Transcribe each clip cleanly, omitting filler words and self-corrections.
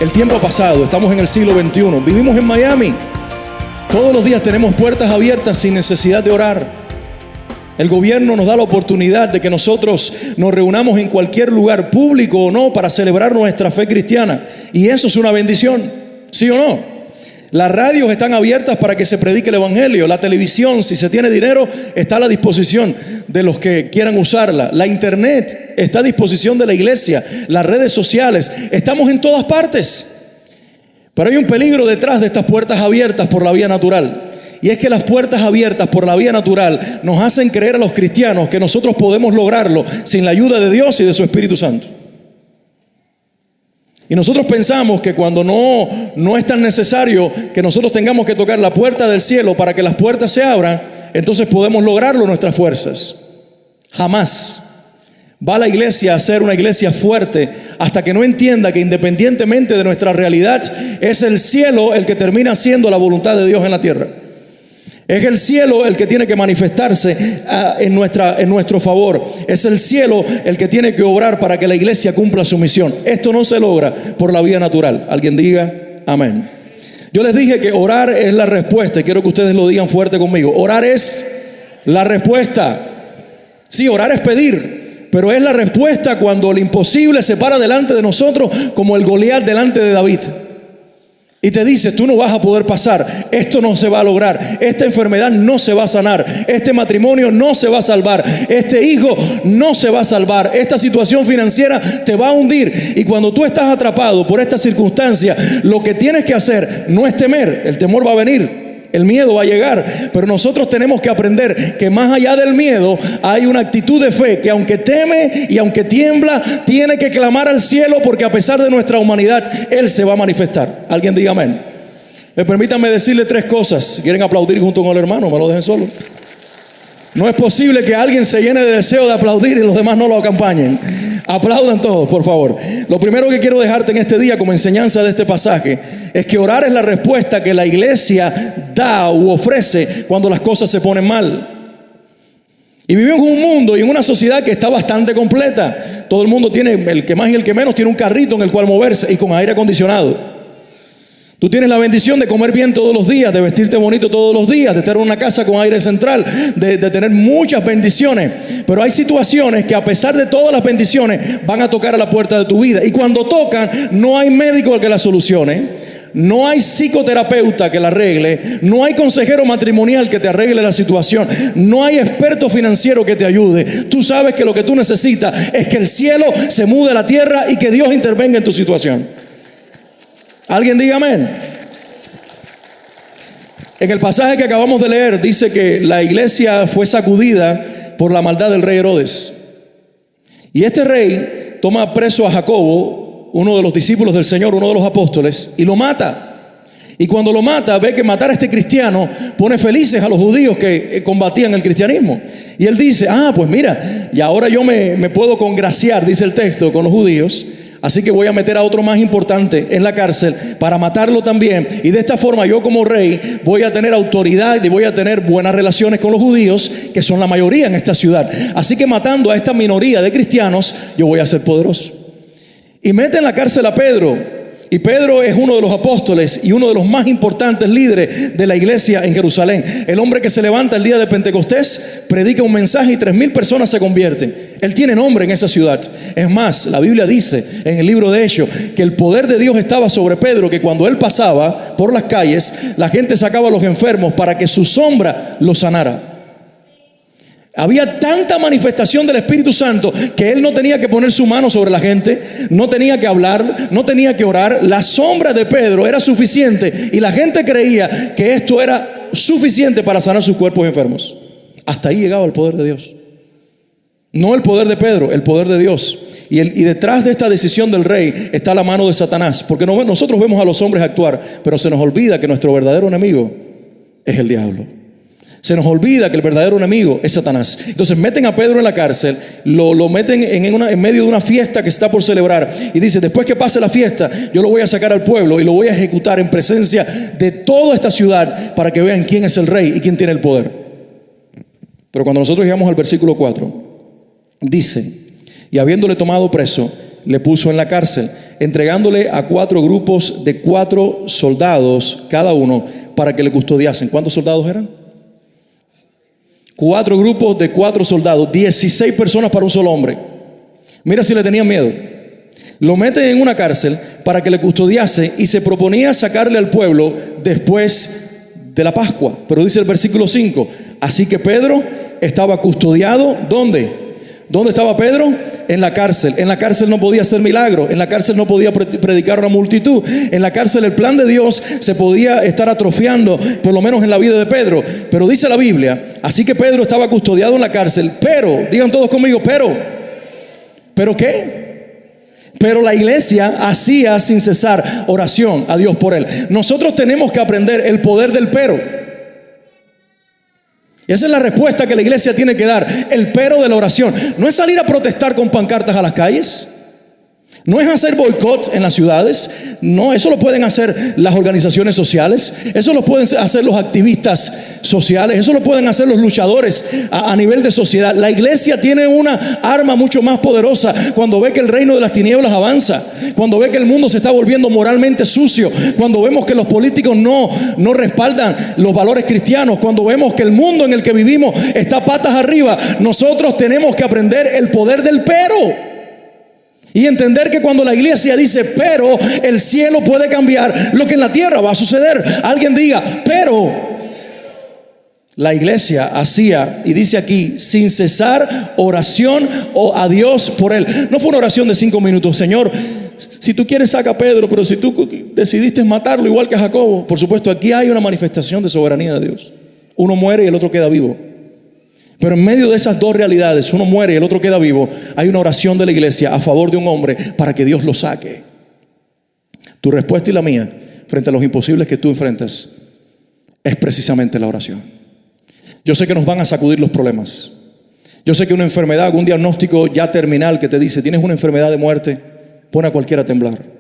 El tiempo ha pasado, estamos en el siglo XXI, vivimos en Miami. Todos los días tenemos puertas abiertas sin necesidad de orar. El gobierno nos da la oportunidad de que nosotros nos reunamos en cualquier lugar, público o no, para celebrar nuestra fe cristiana. Y eso es una bendición, ¿sí o no? Las radios están abiertas para que se predique el evangelio. La televisión, si se tiene dinero, está a la disposición de los que quieran usarla. La internet está a disposición de la iglesia. Las redes sociales, estamos en todas partes. Pero hay un peligro detrás de estas puertas abiertas por la vía natural. Y es que las puertas abiertas por la vía natural nos hacen creer a los cristianos que nosotros podemos lograrlo sin la ayuda de Dios y de su Espíritu Santo. Y nosotros pensamos que cuando no es tan necesario que nosotros tengamos que tocar la puerta del cielo para que las puertas se abran, entonces podemos lograrlo en nuestras fuerzas. Jamás va la iglesia a ser una iglesia fuerte hasta que no entienda que independientemente de nuestra realidad, es el cielo el que termina siendo la voluntad de Dios en la tierra. Es el cielo el que tiene que manifestarse en nuestro favor. Es el cielo el que tiene que obrar para que la iglesia cumpla su misión. Esto no se logra por la vía natural. Alguien diga amén. Yo les dije que orar es la respuesta y quiero que ustedes lo digan fuerte conmigo. Orar es la respuesta. Sí, orar es pedir, pero es la respuesta cuando el imposible se para delante de nosotros, como el Goliat delante de David. Y te dice, tú no vas a poder pasar, esto no se va a lograr, esta enfermedad no se va a sanar, este matrimonio no se va a salvar, este hijo no se va a salvar, esta situación financiera te va a hundir. Y cuando tú estás atrapado por esta circunstancia, lo que tienes que hacer no es temer, el temor va a venir. El miedo va a llegar, pero nosotros tenemos que aprender que más allá del miedo hay una actitud de fe que aunque teme y aunque tiembla, tiene que clamar al cielo, porque a pesar de nuestra humanidad, Él se va a manifestar. Alguien diga amén. Permítanme decirle tres cosas. Si quieren aplaudir junto con el hermano, me lo dejen solo. No es posible que alguien se llene de deseo de aplaudir y los demás no lo acompañen. Aplaudan todos, por favor. Lo primero que quiero dejarte en este día como enseñanza de este pasaje es que orar es la respuesta que la iglesia da u ofrece cuando las cosas se ponen mal. Y vivimos en un mundo y en una sociedad que está bastante completa. Todo el mundo tiene, el que más y el que menos, tiene un carrito en el cual moverse y con aire acondicionado. Tú tienes la bendición de comer bien todos los días, de vestirte bonito todos los días, de tener una casa con aire central, de tener muchas bendiciones. Pero hay situaciones que a pesar de todas las bendiciones van a tocar a la puerta de tu vida. Y cuando tocan, no hay médico que la solucione. No hay psicoterapeuta que la arregle, no hay consejero matrimonial que te arregle la situación, no hay experto financiero que te ayude. Tú sabes que lo que tú necesitas es que el cielo se mude a la tierra y que Dios intervenga en tu situación. Alguien diga amén. En el pasaje que acabamos de leer dice que la iglesia fue sacudida por la maldad del rey Herodes. Y este rey toma preso a Jacobo, uno de los discípulos del Señor, uno de los apóstoles, y lo mata. Y cuando lo mata, ve que matar a este cristiano pone felices a los judíos que combatían el cristianismo. Y él dice, pues mira, y ahora yo me puedo congraciar, dice el texto, con los judíos. Así que voy a meter a otro más importante en la cárcel para matarlo también. Y de esta forma yo como rey voy a tener autoridad y voy a tener buenas relaciones con los judíos, que son la mayoría en esta ciudad. Así que matando a esta minoría de cristianos, yo voy a ser poderoso. Y mete en la cárcel a Pedro. Y Pedro es uno de los apóstoles y uno de los más importantes líderes de la iglesia en Jerusalén. El hombre que se levanta el día de Pentecostés, predica un mensaje y 3,000 personas se convierten. Él tiene nombre en esa ciudad. Es más, la Biblia dice en el libro de Hechos que el poder de Dios estaba sobre Pedro, que cuando él pasaba por las calles, la gente sacaba a los enfermos para que su sombra los sanara. Había tanta manifestación del Espíritu Santo que él no tenía que poner su mano sobre la gente, no tenía que hablar, no tenía que orar. La sombra de Pedro era suficiente y la gente creía que esto era suficiente para sanar sus cuerpos enfermos. Hasta ahí llegaba el poder de Dios. No el poder de Pedro, el poder de Dios. Y detrás de esta decisión del rey está la mano de Satanás, porque nosotros vemos a los hombres actuar, pero se nos olvida que nuestro verdadero enemigo es el diablo. Se nos olvida que el verdadero enemigo es Satanás. Entonces meten a Pedro en la cárcel, lo meten en medio de una fiesta que está por celebrar. Y dice, después que pase la fiesta, yo lo voy a sacar al pueblo y lo voy a ejecutar en presencia de toda esta ciudad para que vean quién es el rey y quién tiene el poder. Pero cuando nosotros llegamos al versículo 4, dice, y habiéndole tomado preso, le puso en la cárcel, entregándole a 4 grupos de 4 soldados cada uno para que le custodiasen. ¿Cuántos soldados eran? 4 grupos de 4 soldados, 16 personas para un solo hombre. Mira si le tenían miedo. Lo meten en una cárcel para que le custodiase y se proponía sacarle al pueblo después de la Pascua. Pero dice el versículo 5, así que Pedro estaba custodiado, ¿dónde? ¿Dónde estaba Pedro? En la cárcel. En la cárcel no podía hacer milagros. En la cárcel no podía predicar a una multitud. En la cárcel el plan de Dios se podía estar atrofiando, por lo menos en la vida de Pedro. Pero dice la Biblia, así que Pedro estaba custodiado en la cárcel. Pero, digan todos conmigo, ¿pero qué? Pero la iglesia hacía sin cesar oración a Dios por él. Nosotros tenemos que aprender el poder del pero. Y esa es la respuesta que la iglesia tiene que dar, el pero de la oración. No es salir a protestar con pancartas a las calles. No es hacer boicot en las ciudades. No, eso lo pueden hacer las organizaciones sociales. Eso lo pueden hacer los activistas sociales. Eso lo pueden hacer los luchadores a nivel de sociedad. La iglesia tiene una arma mucho más poderosa cuando ve que el reino de las tinieblas avanza. Cuando ve que el mundo se está volviendo moralmente sucio. Cuando vemos que los políticos no respaldan los valores cristianos. Cuando vemos que el mundo en el que vivimos está patas arriba. Nosotros tenemos que aprender el poder del pero. Y entender que cuando la iglesia dice pero, el cielo puede cambiar, lo que en la tierra va a suceder. Alguien diga, pero la iglesia hacía, y dice aquí, sin cesar oración a Dios por él. No fue una oración de 5 minutos. Señor, si tú quieres saca a Pedro, pero si tú decidiste matarlo igual que a Jacobo. Por supuesto, aquí hay una manifestación de soberanía de Dios. Uno muere y el otro queda vivo. Pero en medio de esas dos realidades, uno muere y el otro queda vivo, hay una oración de la iglesia a favor de un hombre para que Dios lo saque. Tu respuesta y la mía frente a los imposibles que tú enfrentas es precisamente la oración. Yo sé que nos van a sacudir los problemas. Yo sé que una enfermedad, un diagnóstico ya terminal que te dice tienes una enfermedad de muerte, pone a cualquiera a temblar.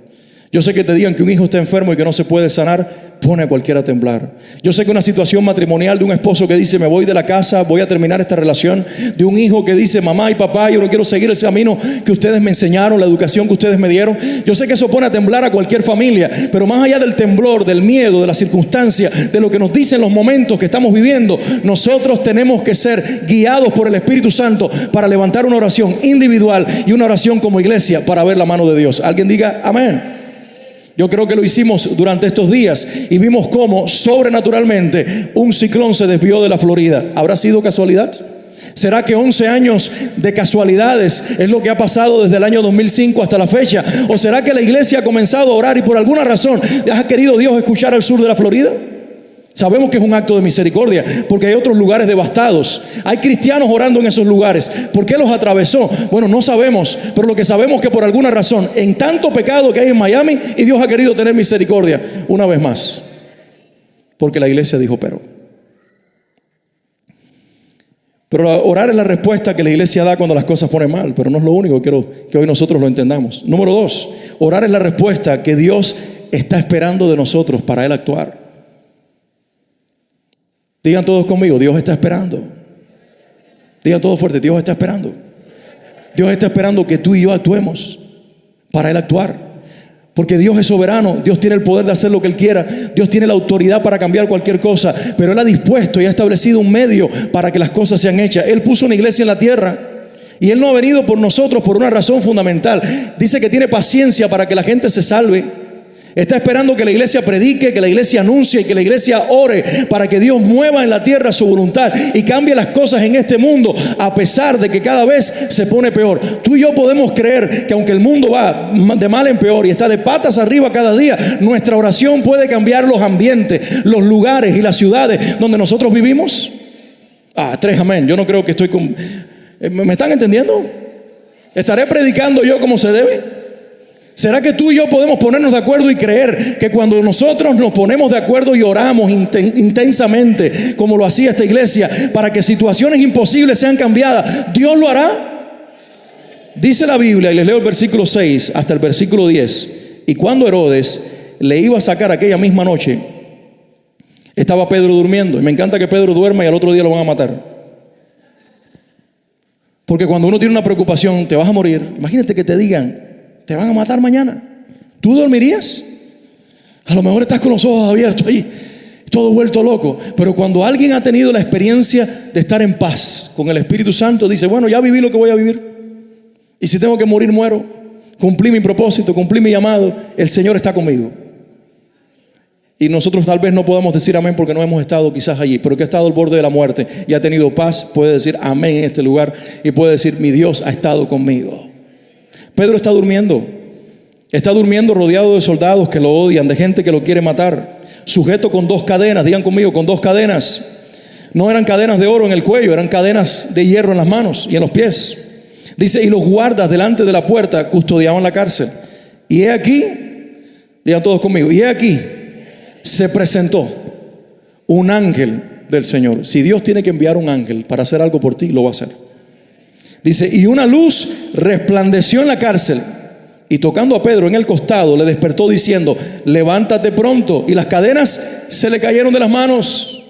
Yo sé que te digan que un hijo está enfermo y que no se puede sanar, pone a cualquiera a temblar. Yo sé que una situación matrimonial de un esposo que dice me voy de la casa, voy a terminar esta relación, de un hijo que dice mamá y papá, yo no quiero seguir ese camino que ustedes me enseñaron, la educación que ustedes me dieron. Yo sé que eso pone a temblar a cualquier familia, pero más allá del temblor, del miedo, de la circunstancia, de lo que nos dicen los momentos que estamos viviendo, nosotros tenemos que ser guiados por el Espíritu Santo para levantar una oración individual y una oración como iglesia para ver la mano de Dios. Alguien diga amén. Yo creo que lo hicimos durante estos días y vimos cómo sobrenaturalmente un ciclón se desvió de la Florida. ¿Habrá sido casualidad? ¿Será que 11 años de casualidades es lo que ha pasado desde el año 2005 hasta la fecha? ¿O será que la iglesia ha comenzado a orar y por alguna razón ha querido Dios escuchar al sur de la Florida? Sabemos que es un acto de misericordia porque hay otros lugares devastados. Hay cristianos orando en esos lugares. ¿Por qué los atravesó? Bueno, no sabemos, pero lo que sabemos es que por alguna razón, en tanto pecado que hay en Miami, y Dios ha querido tener misericordia una vez más. Porque la iglesia dijo pero orar es la respuesta que la iglesia da cuando las cosas ponen mal, pero no es lo único. Quiero que hoy nosotros lo entendamos. Número 2, orar es la respuesta que Dios está esperando de nosotros para Él actuar. Digan todos conmigo, Dios está esperando. Digan todos fuerte, Dios está esperando. Dios está esperando que tú y yo actuemos para Él actuar. Porque Dios es soberano, Dios tiene el poder de hacer lo que Él quiera, Dios tiene la autoridad para cambiar cualquier cosa, pero Él ha dispuesto y ha establecido un medio para que las cosas sean hechas. Él puso una iglesia en la tierra y Él no ha venido por nosotros por una razón fundamental. Dice que tiene paciencia para que la gente se salve. Está esperando que la iglesia predique, que la iglesia anuncie y que la iglesia ore para que Dios mueva en la tierra su voluntad y cambie las cosas en este mundo, a pesar de que cada vez se pone peor. Tú y yo podemos creer que aunque el mundo va de mal en peor y está de patas arriba cada día, nuestra oración puede cambiar los ambientes, los lugares y las ciudades donde nosotros vivimos. 3 amén. Yo no creo que estoy con... ¿Me están entendiendo? ¿Estaré predicando yo como se debe? ¿Será que tú y yo podemos ponernos de acuerdo y creer que cuando nosotros nos ponemos de acuerdo y oramos intensamente, como lo hacía esta iglesia, para que situaciones imposibles sean cambiadas, Dios lo hará? Dice la Biblia, y les leo el versículo 6 hasta el versículo 10. Y cuando Herodes le iba a sacar aquella misma noche, estaba Pedro durmiendo. Y me encanta que Pedro duerma y al otro día lo van a matar. Porque cuando uno tiene una preocupación, te vas a morir. Imagínate que te digan, te van a matar mañana. ¿Tú dormirías? A lo mejor estás con los ojos abiertos ahí, todo vuelto loco. Pero cuando alguien ha tenido la experiencia de estar en paz con el Espíritu Santo, dice, bueno, ya viví lo que voy a vivir. Y si tengo que morir, muero. Cumplí mi propósito, cumplí mi llamado. El Señor está conmigo. Y nosotros tal vez no podamos decir amén porque no hemos estado quizás allí, pero que ha estado al borde de la muerte y ha tenido paz, puede decir amén en este lugar y puede decir, mi Dios ha estado conmigo. Pedro está durmiendo rodeado de soldados que lo odian, de gente que lo quiere matar, sujeto con 2 cadenas, digan conmigo, con 2 cadenas. No eran cadenas de oro en el cuello, eran cadenas de hierro en las manos y en los pies. Dice, y los guardas delante de la puerta custodiaban la cárcel. Y he aquí, digan todos conmigo, y he aquí, se presentó un ángel del Señor. Si Dios tiene que enviar un ángel para hacer algo por ti, lo va a hacer. Dice, y una luz resplandeció en la cárcel, y tocando a Pedro en el costado, le despertó diciendo, levántate pronto. Y las cadenas se le cayeron de las manos.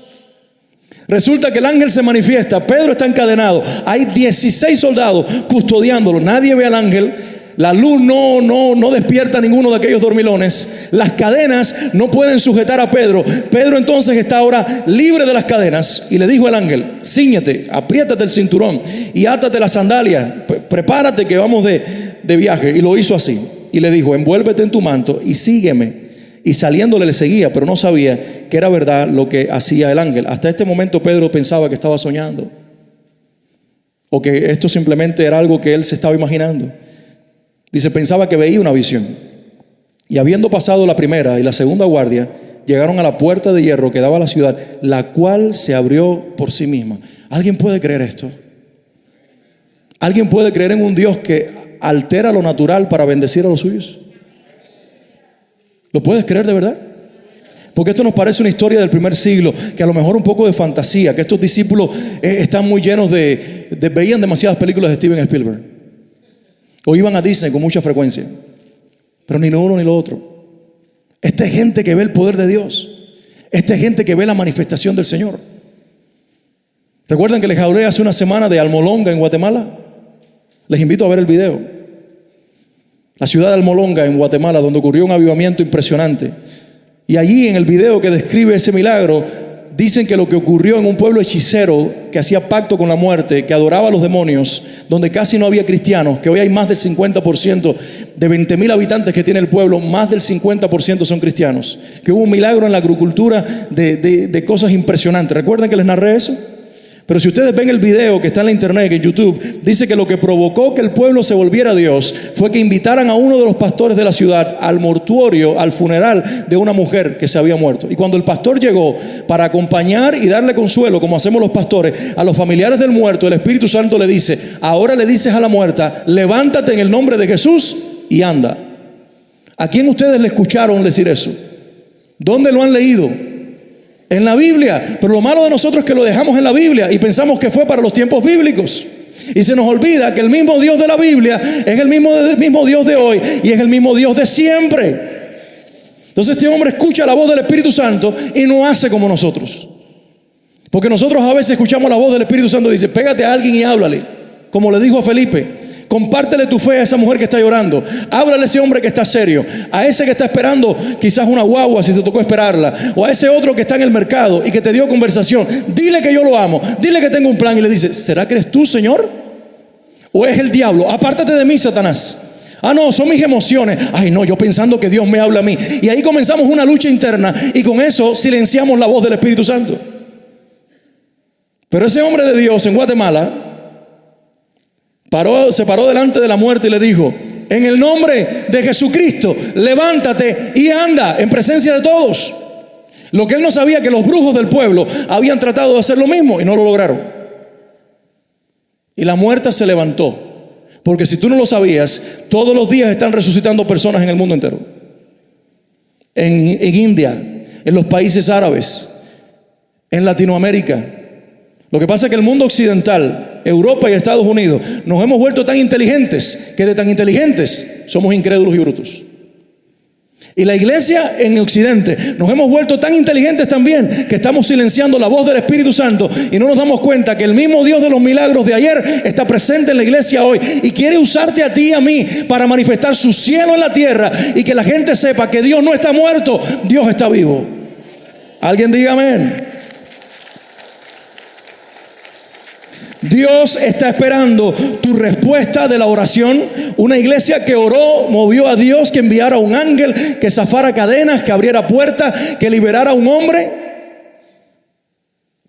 Resulta que el ángel se manifiesta, Pedro está encadenado, hay 16 soldados custodiándolo, nadie ve al ángel. La luz no despierta a ninguno de aquellos dormilones. Las cadenas no pueden sujetar a Pedro. Pedro entonces está ahora libre de las cadenas. Y le dijo el ángel, cíñete, apriétate el cinturón y átate las sandalias. Prepárate que vamos de viaje. Y lo hizo así. Y le dijo, envuélvete en tu manto y sígueme. Y saliéndole le seguía, pero no sabía que era verdad lo que hacía el ángel. Hasta este momento Pedro pensaba que estaba soñando, o que esto simplemente era algo que él se estaba imaginando. Dice, pensaba que veía una visión. Y habiendo pasado la primera y la segunda guardia, llegaron a la puerta de hierro que daba a la ciudad, la cual se abrió por sí misma. ¿Alguien puede creer esto? ¿Alguien puede creer en un Dios que altera lo natural para bendecir a los suyos? ¿Lo puedes creer de verdad? Porque esto nos parece una historia del primer siglo, que a lo mejor un poco de fantasía, que estos discípulos están muy llenos veían demasiadas películas de Steven Spielberg. O iban a Disney con mucha frecuencia. Pero ni lo uno ni lo otro. Esta es gente que ve el poder de Dios. Esta es gente que ve la manifestación del Señor. ¿Recuerdan que les hablé hace una semana de Almolonga en Guatemala? Les invito a ver el video. La ciudad de Almolonga en Guatemala, donde ocurrió un avivamiento impresionante. Y allí en el video que describe ese milagro, dicen que lo que ocurrió en un pueblo hechicero que hacía pacto con la muerte, que adoraba a los demonios, donde casi no había cristianos, que hoy hay más del 50%, de 20,000 habitantes que tiene el pueblo, más del 50% son cristianos, que hubo un milagro en la agricultura de cosas impresionantes. ¿Recuerdan que les narré eso? Pero si ustedes ven el video que está en la internet, en YouTube, dice que lo que provocó que el pueblo se volviera a Dios fue que invitaran a uno de los pastores de la ciudad al mortuorio, al funeral de una mujer que se había muerto. Y cuando el pastor llegó para acompañar y darle consuelo, como hacemos los pastores, a los familiares del muerto, el Espíritu Santo le dice, ahora le dices a la muerta, levántate en el nombre de Jesús y anda. ¿A quién ustedes le escucharon decir eso? ¿Dónde lo han leído? En la Biblia. Pero lo malo de nosotros es que lo dejamos en la Biblia y pensamos que fue para los tiempos bíblicos. Y se nos olvida que el mismo Dios de la Biblia es el mismo Dios de hoy y es el mismo Dios de siempre. Entonces este hombre escucha la voz del Espíritu Santo y no hace como nosotros. Porque nosotros a veces escuchamos la voz del Espíritu Santo y dice, pégate a alguien y háblale. Como le dijo a Felipe. Compártele tu fe a esa mujer que está llorando. Háblale a ese hombre que está serio. A ese que está esperando quizás una guagua si te tocó esperarla. O a ese otro que está en el mercado y que te dio conversación. Dile que yo lo amo. Dile que tengo un plan. Y le dice, ¿será que eres tú, Señor? ¿O es el diablo? Apártate de mí, Satanás. Ah, no, son mis emociones. Ay, no, yo pensando que Dios me habla a mí. Y ahí comenzamos una lucha interna. Y con eso silenciamos la voz del Espíritu Santo. Pero ese hombre de Dios en Guatemala se paró delante de la muerte y le dijo, en el nombre de Jesucristo, levántate y anda en presencia de todos. Lo que él no sabía, que los brujos del pueblo habían tratado de hacer lo mismo y no lo lograron. Y la muerta se levantó. Porque si tú no lo sabías, todos los días están resucitando personas en el mundo entero. En India, en los países árabes, en Latinoamérica. Lo que pasa es que el mundo occidental, Europa y Estados Unidos, nos hemos vuelto tan inteligentes que de tan inteligentes somos incrédulos y brutos. Y la iglesia en Occidente nos hemos vuelto tan inteligentes también que estamos silenciando la voz del Espíritu Santo y no nos damos cuenta que el mismo Dios de los milagros de ayer está presente en la iglesia hoy y quiere usarte a ti y a mí para manifestar su cielo en la tierra y que la gente sepa que Dios no está muerto, Dios está vivo. Alguien diga amén. Dios está esperando tu respuesta de la oración. Una iglesia que oró, movió a Dios que enviara un ángel, que zafara cadenas, que abriera puertas, que liberara a un hombre.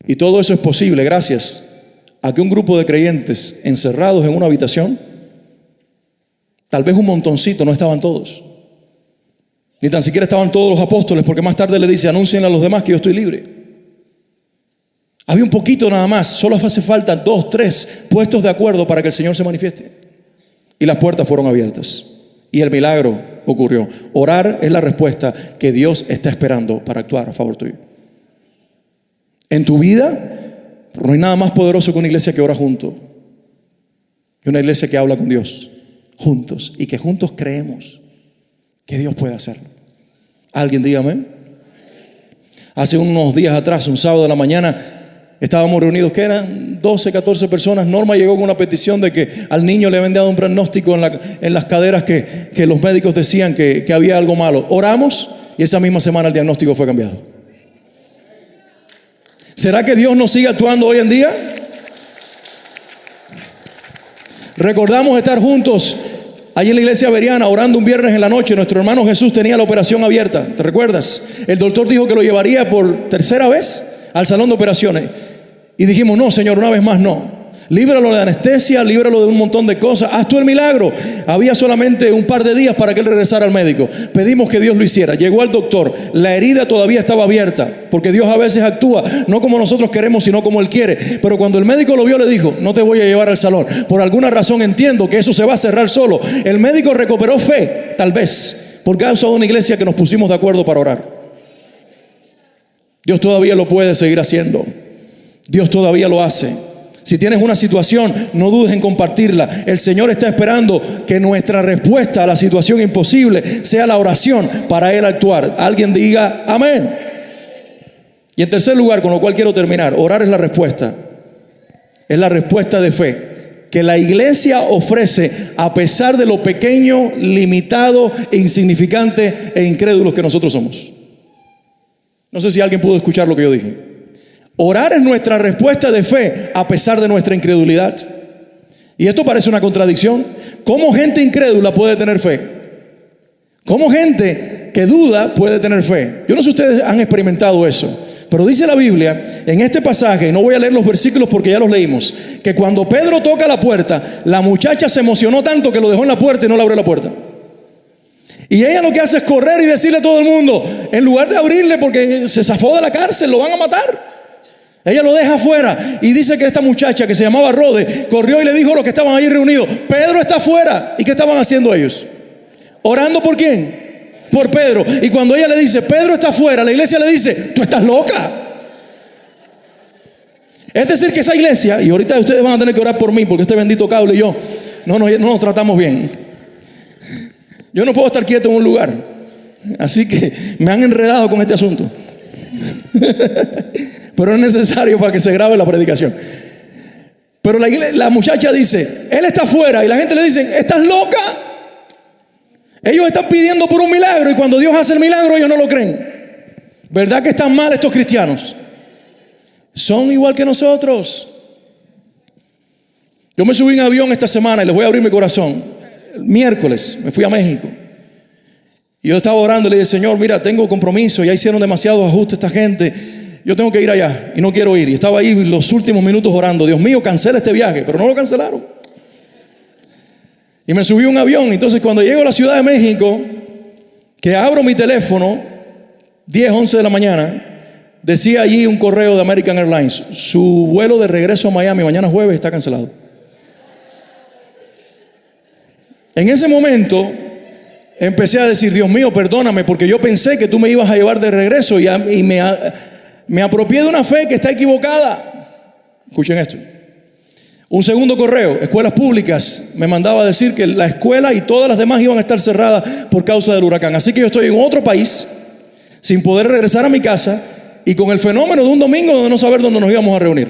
Y todo eso es posible gracias a que un grupo de creyentes encerrados en una habitación, tal vez un montoncito, no estaban todos, ni tan siquiera estaban todos los apóstoles, porque más tarde le dice: anuncien a los demás que yo estoy libre. Había un poquito nada más, solo hace falta 2, 3 puestos de acuerdo para que el Señor se manifieste. Y las puertas fueron abiertas. Y el milagro ocurrió. Orar es la respuesta que Dios está esperando para actuar a favor tuyo. En tu vida no hay nada más poderoso que una iglesia que ora junto. Y una iglesia que habla con Dios juntos. Y que juntos creemos que Dios puede hacerlo. ¿Alguien dígame? Hace unos días atrás, un sábado de la mañana, estábamos reunidos, que eran 12, 14 personas. Norma llegó con una petición de que al niño le habían dado un pronóstico en las caderas que los médicos decían que había algo malo. Oramos y esa misma semana el diagnóstico fue cambiado. ¿Será que Dios no sigue actuando hoy en día? Recordamos estar juntos allí en la iglesia Veriana orando un viernes en la noche. Nuestro hermano Jesús tenía la operación abierta, ¿te recuerdas? El doctor dijo que lo llevaría por tercera vez al salón de operaciones. Y dijimos: no, Señor, una vez más no. Líbralo de anestesia, líbralo de un montón de cosas. Haz tú el milagro. Había solamente un par de días para que él regresara al médico. Pedimos que Dios lo hiciera. Llegó al doctor. La herida todavía estaba abierta, porque Dios a veces actúa no como nosotros queremos, sino como Él quiere. Pero cuando el médico lo vio, le dijo: no te voy a llevar al salón. Por alguna razón entiendo que eso se va a cerrar solo. El médico recuperó fe, tal vez, por causa de una iglesia que nos pusimos de acuerdo para orar. Dios todavía lo puede seguir haciendo. Dios todavía lo hace. Si tienes una situación, no dudes en compartirla. El Señor está esperando que nuestra respuesta a la situación imposible sea la oración para Él actuar. Alguien diga amén. Y en tercer lugar, con lo cual quiero terminar, orar es la respuesta. Es la respuesta de fe que la iglesia ofrece a pesar de lo pequeño, limitado, e insignificante e incrédulos que nosotros somos. No sé si alguien pudo escuchar lo que yo dije. Orar es nuestra respuesta de fe a pesar de nuestra incredulidad. Y esto parece una contradicción. ¿Cómo gente incrédula puede tener fe? ¿Cómo gente que duda puede tener fe? Yo no sé si ustedes han experimentado eso, pero dice la Biblia en este pasaje, y no voy a leer los versículos porque ya los leímos, que cuando Pedro toca la puerta, la muchacha se emocionó tanto que lo dejó en la puerta y no le abrió la puerta. Y ella lo que hace es correr y decirle a todo el mundo, en lugar de abrirle porque se zafó de la cárcel, lo van a matar. Ella lo deja afuera y dice que esta muchacha que se llamaba Rode corrió y le dijo a los que estaban ahí reunidos: Pedro está afuera. ¿Y qué estaban haciendo ellos? ¿Orando por quién? Por Pedro. Y cuando ella le dice: Pedro está afuera, la iglesia le dice: tú estás loca. Es decir que esa iglesia, y ahorita ustedes van a tener que orar por mí porque este bendito cable y yo no nos tratamos bien. Yo no puedo estar quieto en un lugar, así que me han enredado con este asunto. Pero es necesario para que se grabe la predicación. Pero la muchacha dice: él está afuera. Y la gente le dice: ¿estás loca? Ellos están pidiendo por un milagro, y cuando Dios hace el milagro ellos no lo creen. ¿Verdad que están mal estos cristianos? Son igual que nosotros. Yo me subí en avión esta semana y les voy a abrir mi corazón. El miércoles me fui a México. Y yo estaba orando y le dije: Señor, mira, tengo compromiso. Ya hicieron demasiados ajustes esta gente. Yo tengo que ir allá y no quiero ir. Y estaba ahí los últimos minutos orando: Dios mío, cancela este viaje. Pero no lo cancelaron. Y me subí a un avión. Entonces cuando llego a la Ciudad de México, que abro mi teléfono, 10, 11 de la mañana, decía allí un correo de American Airlines: su vuelo de regreso a Miami mañana jueves está cancelado. En ese momento empecé a decir: Dios mío, perdóname, porque yo pensé que tú me ibas a llevar de regreso y me apropié de una fe que está equivocada. Escuchen esto. Un segundo correo, escuelas públicas, me mandaba a decir que la escuela y todas las demás iban a estar cerradas por causa del huracán. Así que yo estoy en otro país, sin poder regresar a mi casa y con el fenómeno de un domingo de no saber dónde nos íbamos a reunir.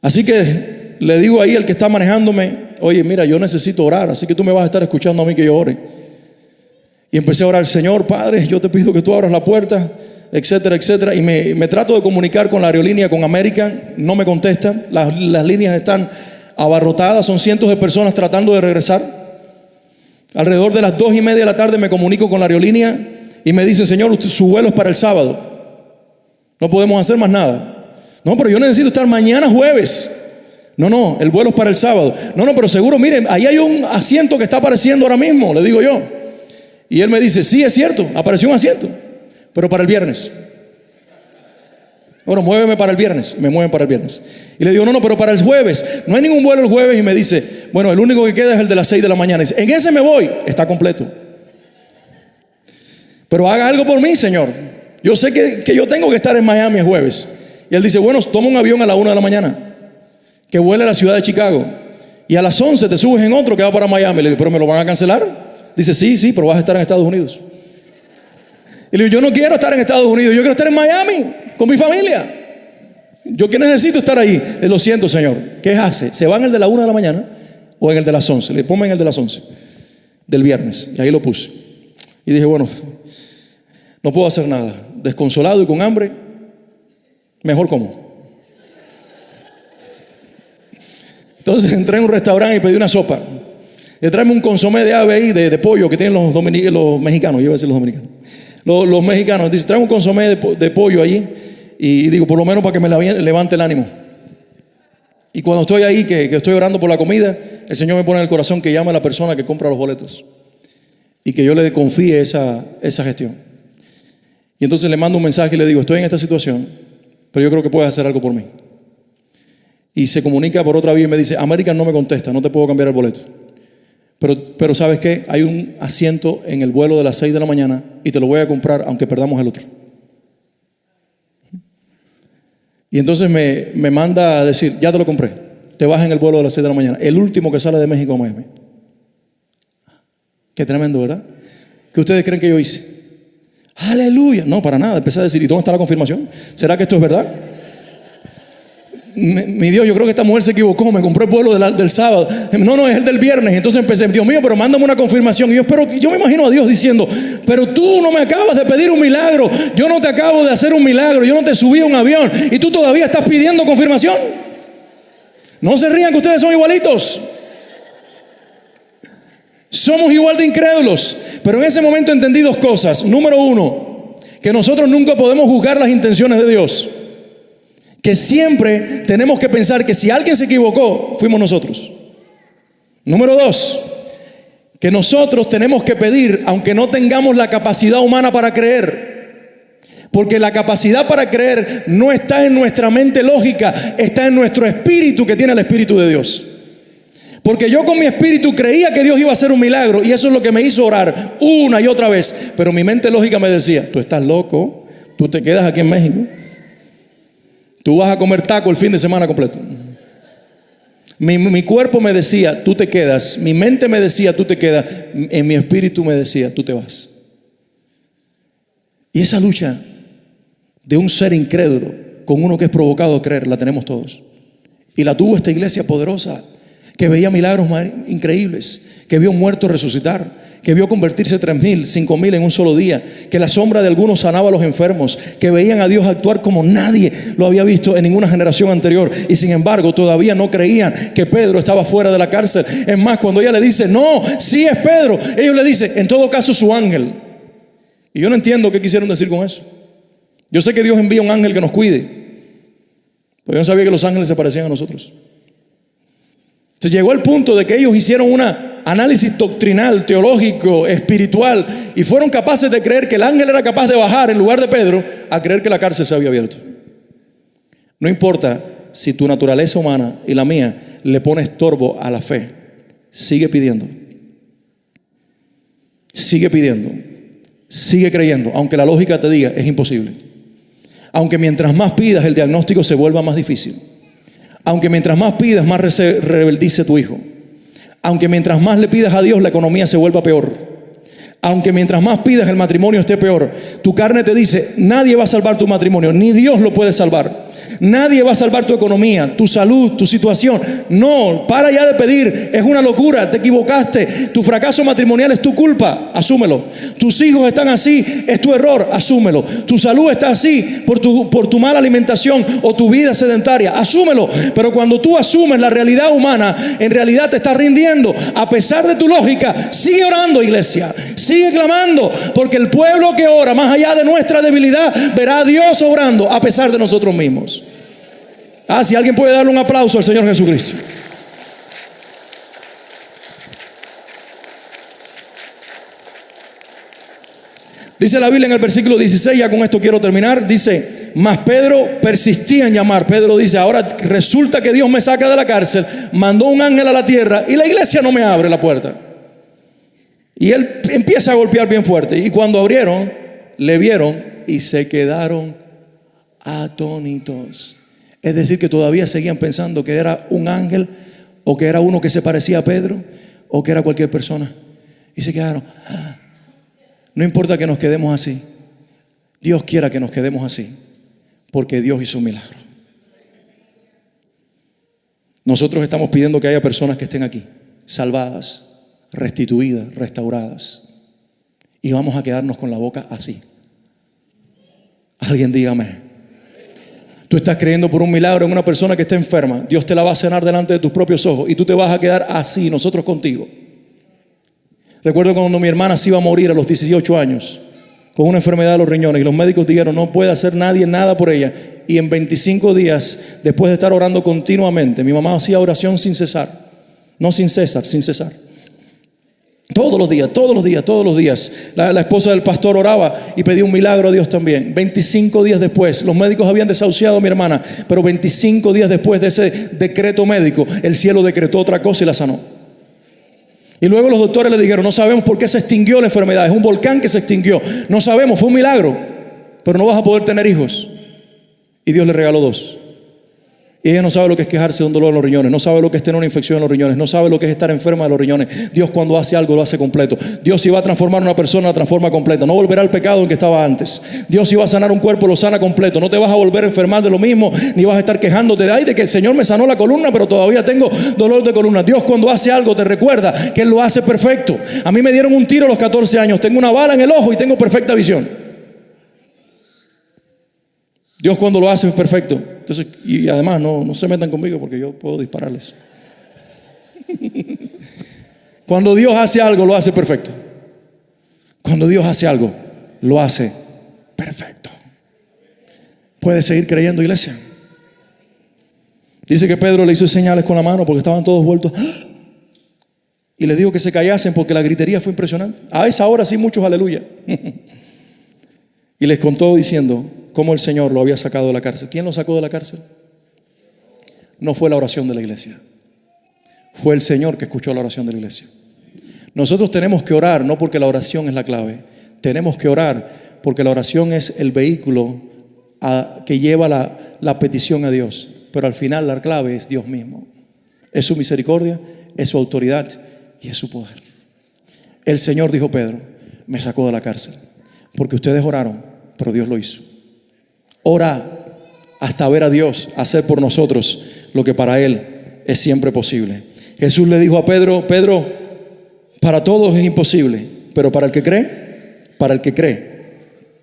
Así que le digo ahí al que está manejándome, oye, mira, yo necesito orar, así que tú me vas a estar escuchando a mí que yo ore. Y empecé a orar, Señor, Padre, yo te pido que tú abras la puerta, etcétera, etcétera. Y me trato de comunicar con la aerolínea, con American, no me contestan, las líneas están abarrotadas, son cientos de personas tratando de regresar. Alrededor de las 2:30 de la tarde me comunico con la aerolínea y me dicen, Señor, su vuelo es para el sábado, no podemos hacer más nada. No, pero yo necesito estar mañana jueves. No, el vuelo es para el sábado. No, pero seguro, miren, ahí hay un asiento que está apareciendo ahora mismo, le digo yo. Y él me dice, sí, es cierto, apareció un asiento, pero para el viernes. Bueno, muéveme para el viernes. Me mueven para el viernes. Y le digo, no, pero para el jueves. No hay ningún vuelo el jueves. Y me dice, bueno, el único que queda es el de las 6 de la mañana. Y dice, en ese me voy. Está completo. Pero haga algo por mí, Señor. Yo sé que yo tengo que estar en Miami el jueves. Y él dice, bueno, toma un avión a la 1 de la mañana que vuele a la ciudad de Chicago. Y a las 11 te subes en otro que va para Miami. Le digo, ¿pero me lo van a cancelar? Dice, sí, pero vas a estar en Estados Unidos. Y le digo, yo no quiero estar en Estados Unidos, yo quiero estar en Miami con mi familia. Yo que necesito estar ahí. Lo siento, Señor. ¿Qué hace? ¿Se va en el de la 1 de la mañana o en el de las 11? Le ponme en el de las 11 del viernes. Y ahí lo puse. Y dije, bueno, no puedo hacer nada. Desconsolado y con hambre, mejor como. Entonces entré en un restaurante y pedí una sopa. Le traemos un consomé de ave ahí, de pollo que tienen los mexicanos. Yo iba a decir los dominicanos. Los mexicanos. Dice, traemos un consomé de pollo allí. Y digo, por lo menos para que me levante el ánimo. Y cuando estoy ahí, que estoy orando por la comida, el Señor me pone en el corazón que llame a la persona que compra los boletos. Y que yo le confíe esa gestión. Y entonces le mando un mensaje y le digo, estoy en esta situación, pero yo creo que puedes hacer algo por mí. Y se comunica por otra vía y me dice, American no me contesta, no te puedo cambiar el boleto. Pero ¿sabes qué? Hay un asiento en el vuelo de las 6 de la mañana y te lo voy a comprar aunque perdamos el otro. Y entonces me manda a decir, ya te lo compré, te vas en el vuelo de las 6 de la mañana, el último que sale de México a Miami. Qué tremendo, ¿verdad? ¿Qué ustedes creen que yo hice? Aleluya. No, para nada. Empecé a decir, ¿y dónde está la confirmación? ¿Será que esto es verdad? Mi Dios, yo creo que esta mujer se equivocó, me compró el vuelo del sábado. No, es el del viernes. Entonces empecé, Dios mío, pero mándame una confirmación. Y yo me imagino a Dios diciendo, pero tú no me acabas de pedir un milagro, yo no te acabo de hacer un milagro, yo no te subí a un avión y tú todavía estás pidiendo confirmación. No se rían que ustedes son igualitos. Somos igual de incrédulos. Pero en ese momento entendí dos cosas. Número uno, que nosotros nunca podemos juzgar las intenciones de Dios. Que siempre tenemos que pensar que si alguien se equivocó, fuimos nosotros. Número dos, que nosotros tenemos que pedir aunque no tengamos la capacidad humana para creer. Porque la capacidad para creer no está en nuestra mente lógica, está en nuestro espíritu que tiene el Espíritu de Dios. Porque yo con mi espíritu creía que Dios iba a hacer un milagro y eso es lo que me hizo orar una y otra vez. Pero mi mente lógica me decía, tú estás loco, tú te quedas aquí en México. Tú vas a comer taco el fin de semana completo. Mi cuerpo me decía, tú te quedas. Mi mente me decía, tú te quedas. En mi espíritu me decía, tú te vas. Y esa lucha de un ser incrédulo con uno que es provocado a creer, la tenemos todos. Y la tuvo esta iglesia poderosa, que veía milagros increíbles, que vio muertos resucitar, que vio convertirse 3,000, 5,000 en un solo día, que la sombra de algunos sanaba a los enfermos, que veían a Dios actuar como nadie lo había visto en ninguna generación anterior, y sin embargo todavía no creían que Pedro estaba fuera de la cárcel. Es más, cuando ella le dice, no, sí es Pedro, ellos le dicen, en todo caso su ángel. Y yo no entiendo qué quisieron decir con eso. Yo sé que Dios envía un ángel que nos cuide, pero yo no sabía que los ángeles se parecían a nosotros. Entonces llegó el punto de que ellos hicieron un análisis doctrinal, teológico, espiritual, y fueron capaces de creer que el ángel era capaz de bajar en lugar de Pedro a creer que la cárcel se había abierto. No importa si tu naturaleza humana y la mía le pone estorbo a la fe, sigue pidiendo, sigue creyendo, aunque la lógica te diga es imposible, aunque mientras más pidas el diagnóstico se vuelva más difícil, Aunque mientras más pidas, más rebeldice tu hijo. Aunque mientras más le pidas a Dios, la economía se vuelva peor. Aunque mientras más pidas, el matrimonio esté peor. Tu carne te dice, nadie va a salvar tu matrimonio, ni Dios lo puede salvar. Nadie va a salvar tu economía, tu salud, tu situación. No, para ya de pedir, es una locura, te equivocaste. Tu fracaso matrimonial es tu culpa, asúmelo. Tus hijos están así, es tu error, asúmelo. Tu salud está así por tu mala alimentación o tu vida sedentaria, asúmelo. Pero cuando tú asumes la realidad humana, en realidad te estás rindiendo. A pesar de tu lógica, sigue orando, iglesia, sigue clamando, porque el pueblo que ora, más allá de nuestra debilidad, verá a Dios obrando a pesar de nosotros mismos. Si alguien puede darle un aplauso al Señor Jesucristo. Dice la Biblia en el versículo 16, ya con esto quiero terminar, dice, mas Pedro persistía en llamar. Pedro dice, ahora resulta que Dios me saca de la cárcel, mandó un ángel a la tierra y la iglesia no me abre la puerta. Y él empieza a golpear bien fuerte. Y cuando abrieron, le vieron y se quedaron atónitos. Es decir, que todavía seguían pensando que era un ángel, o que era uno que se parecía a Pedro, o que era cualquier persona. Y se quedaron. No importa que nos quedemos así. Dios quiera que nos quedemos así, porque Dios hizo un milagro. Nosotros estamos pidiendo que haya personas que estén aquí, salvadas, restituidas, restauradas. Y vamos a quedarnos con la boca así. Alguien dígame. Tú estás creyendo por un milagro en una persona que está enferma. Dios te la va a sanar delante de tus propios ojos y tú te vas a quedar así, nosotros contigo. Recuerdo cuando mi hermana se iba a morir a los 18 años con una enfermedad de los riñones y los médicos dijeron no puede hacer nadie nada por ella. Y en 25 días, después de estar orando continuamente, mi mamá hacía oración sin cesar. No sin cesar, sin cesar. Todos los días. La esposa del pastor oraba y pedía un milagro a Dios también. 25 días después, los médicos habían desahuciado a mi hermana, pero 25 días después de ese decreto médico, el cielo decretó otra cosa y la sanó. Y luego los doctores le dijeron, no sabemos por qué se extinguió la enfermedad, es un volcán que se extinguió. No sabemos, fue un milagro, pero no vas a poder tener hijos. Y Dios le regaló 2. Y ella no sabe lo que es quejarse de un dolor en los riñones, no sabe lo que es tener una infección en los riñones, no sabe lo que es estar enferma de los riñones. Dios cuando hace algo lo hace completo. Dios si va a transformar a una persona, la transforma completa. No volverá al pecado en que estaba antes. Dios si va a sanar un cuerpo, lo sana completo. No te vas a volver a enfermar de lo mismo, ni vas a estar quejándote de que el Señor me sanó la columna, pero todavía tengo dolor de columna. Dios cuando hace algo te recuerda que Él lo hace perfecto. A mí me dieron un tiro a los 14 años, tengo una bala en el ojo y tengo perfecta visión. Dios cuando lo hace es perfecto. Entonces, y además no se metan conmigo porque yo puedo dispararles. Cuando Dios hace algo, lo hace perfecto. Cuando Dios hace algo, lo hace perfecto. ¿Puedes seguir creyendo, iglesia? Dice que Pedro le hizo señales con la mano porque estaban todos vueltos. Y les dijo que se callasen porque la gritería fue impresionante. A esa hora sí, muchos aleluya. Y les contó diciendo cómo el Señor lo había sacado de la cárcel. ¿Quién lo sacó de la cárcel? No fue la oración de la iglesia. Fue el Señor que escuchó la oración de la iglesia. Nosotros tenemos que orar no porque la oración es la clave. Tenemos que orar porque la oración es el vehículo que lleva la petición a Dios. Pero al final la clave es Dios mismo. Es su misericordia, es su autoridad y es su poder. El Señor dijo, Pedro, me sacó de la cárcel porque ustedes oraron, pero Dios lo hizo. Ora hasta ver a Dios hacer por nosotros lo que para Él es siempre posible. Jesús le dijo a Pedro, Pedro, para todos es imposible, pero para el que cree,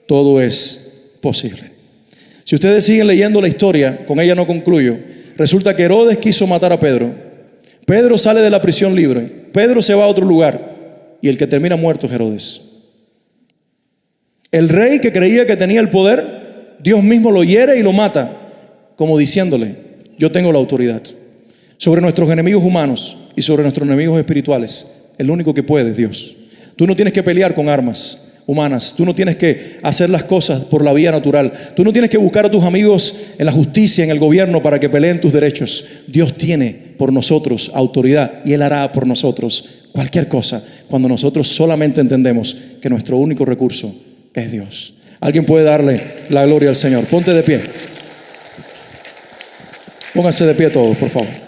todo es posible. Si ustedes siguen leyendo la historia, con ella no concluyo. Resulta que Herodes quiso matar a Pedro. Pedro sale de la prisión libre. Pedro se va a otro lugar y el que termina muerto es Herodes. El rey que creía que tenía el poder, Dios mismo lo hiere y lo mata, como diciéndole, yo tengo la autoridad sobre nuestros enemigos humanos y sobre nuestros enemigos espirituales. El único que puede es Dios. Tú no tienes que pelear con armas humanas. Tú no tienes que hacer las cosas por la vía natural. Tú no tienes que buscar a tus amigos en la justicia, en el gobierno para que peleen tus derechos. Dios tiene por nosotros autoridad y Él hará por nosotros cualquier cosa cuando nosotros solamente entendemos que nuestro único recurso es Dios. Alguien puede darle la gloria al Señor. Ponte de pie. Pónganse de pie todos, por favor.